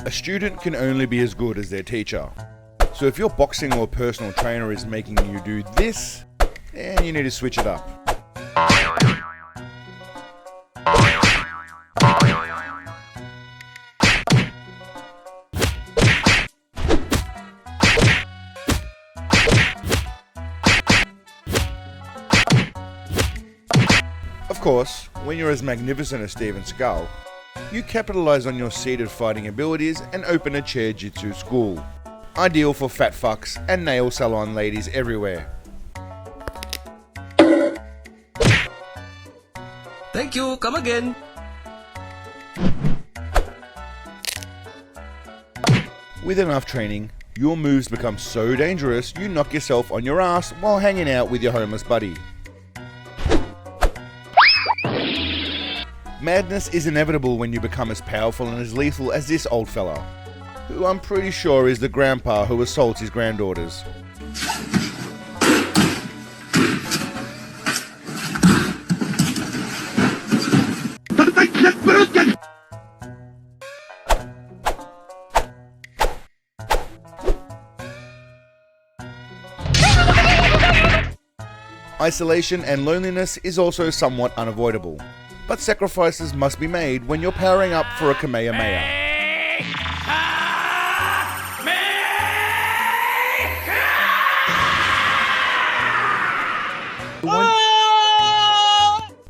A student can only be as good as their teacher. So if your boxing or personal trainer is making you do this, then you need to switch it up. Of course, when you're as magnificent as Steven Skull, you capitalize on your seated fighting abilities and open a chair jitsu school. Ideal for fat fucks and nail salon ladies everywhere. Thank you, come again. With enough training, your moves become so dangerous you knock yourself on your ass while hanging out with your homeless buddy. Madness is inevitable when you become as powerful and as lethal as this old fella, who I'm pretty sure is the grandpa who assaults his granddaughters. Isolation and loneliness is also somewhat unavoidable, but sacrifices must be made when you're powering up for a Kamehameha.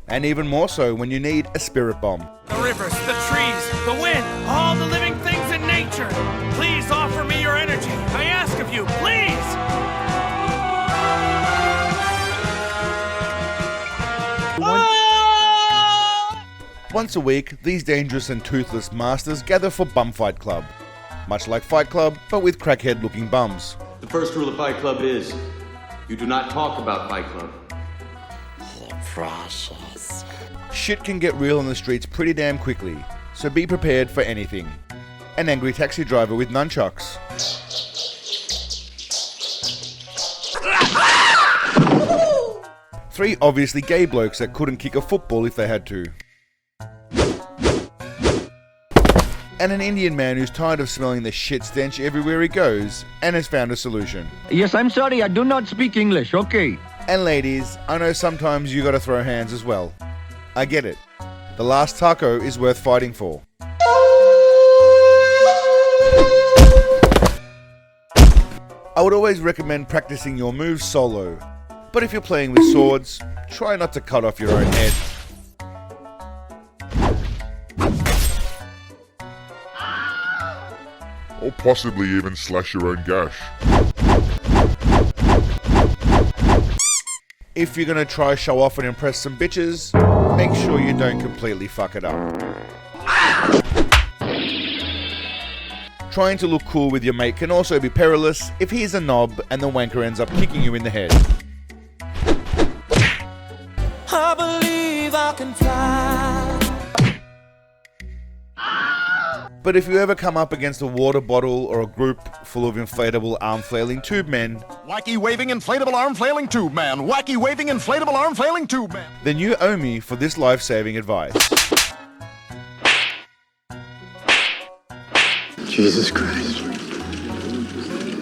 And even more so when you need a spirit bomb. The rivers, the trees, the wind, all the living things in nature. Please offer me your energy. I ask of you, please! Once a week, these dangerous and toothless masters gather for Bum Fight Club. Much like Fight Club, but with crackhead-looking bums. The first rule of Fight Club is, you do not talk about Fight Club. The process. Shit can get real on the streets pretty damn quickly, so be prepared for anything. An angry taxi driver with nunchucks. Three obviously gay blokes that couldn't kick a football if they had to. And an Indian man who's tired of smelling the shit stench everywhere he goes and has found a solution. Yes, I'm sorry, I do not speak English, okay. And ladies, I know sometimes you gotta throw hands as well. I get it. The last taco is worth fighting for. I would always recommend practicing your moves solo, but if you're playing with swords, try not to cut off your own head. Or possibly even slash your own gash. If you're gonna try show off and impress some bitches, make sure you don't completely fuck it up. Trying to look cool with your mate can also be perilous if he's a knob and the wanker ends up kicking you in the head. I believe I can fly. But if you ever come up against a water bottle or a group full of inflatable arm flailing tube men, wacky waving inflatable arm flailing tube man, wacky waving inflatable arm flailing tube man, then you owe me for this life-saving advice. Jesus Christ.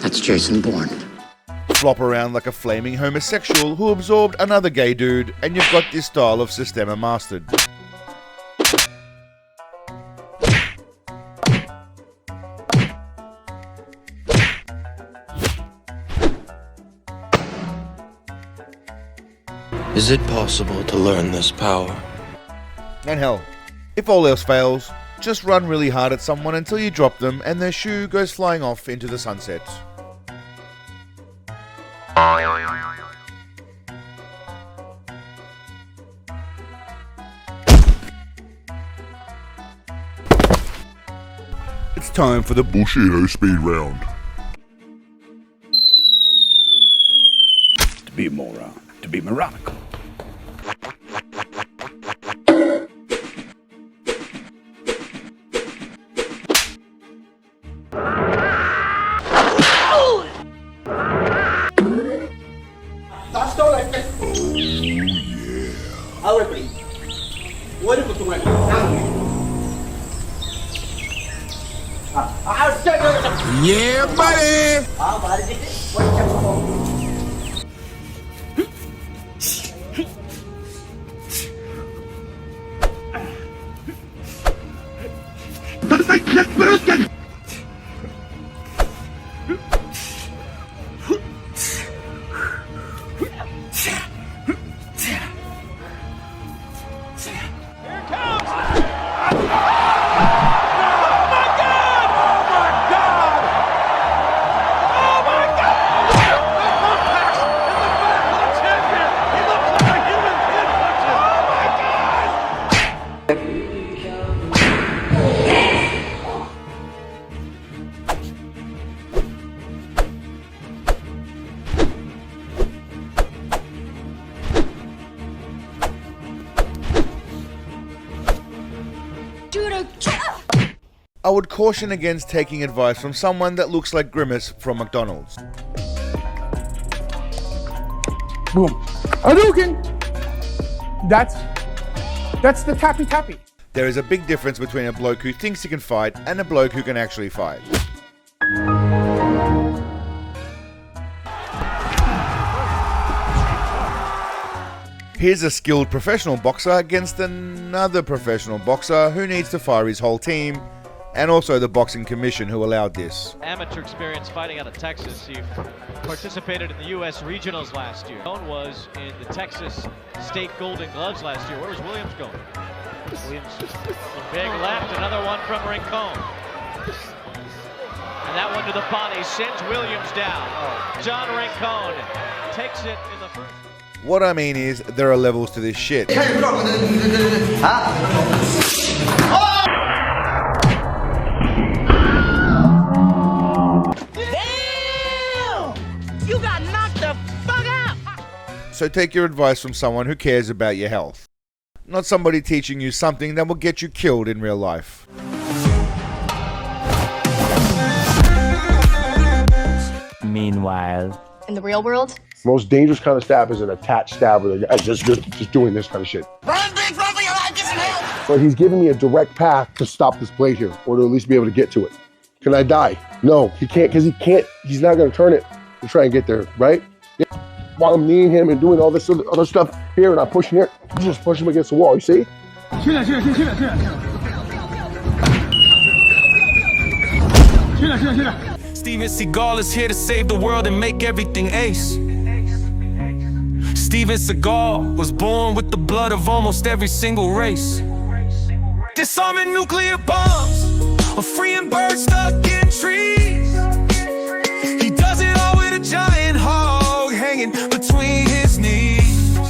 That's Jason Bourne. Flop around like a flaming homosexual who absorbed another gay dude, and you've got this style of Systema mastered. Is it possible to learn this power? And hell, if all else fails, just run really hard at someone until you drop them and their shoe goes flying off into the sunset. It's time for the Bullshido speed round. To be more, to be moronical. Yeah, buddy! I would caution against taking advice from someone that looks like Grimace from McDonald's. Boom. Hadouken! That's the tappy tappy. There is a big difference between a bloke who thinks he can fight and a bloke who can actually fight. Here's a skilled professional boxer against another professional boxer who needs to fire his whole team, and also the boxing commission who allowed this. Amateur experience fighting out of Texas. He participated in the U.S. regionals last year. Stone was in the Texas State Golden Gloves last year. Where was Williams going? Williams, a big left, another one from Rincon. And that one to the body sends Williams down. John Rincon takes it in the first. What I mean is, there are levels to this shit. Damn! You got knocked the fuck out! So take your advice from someone who cares about your health. Not somebody teaching you something that will get you killed in real life. Meanwhile, in the real world, most dangerous kind of stab is an attached stab where they're just doing this kind of shit. Run, bitch, run for your life, get some help! But he's giving me a direct path to stop this blade here, or to at least be able to get to it. Can I die? No, he can't, because he's not going to turn it to try and get there, right? Yeah. While I'm kneeing him and doing all this other stuff here and I'm pushing here, you just push him against the wall, you see? Steven Seagal is here to save the world and make everything ace. Steven Seagal was born with the blood of almost every single race. Disarming nuclear bombs, or freeing birds stuck in trees. He does it all with a giant hog hanging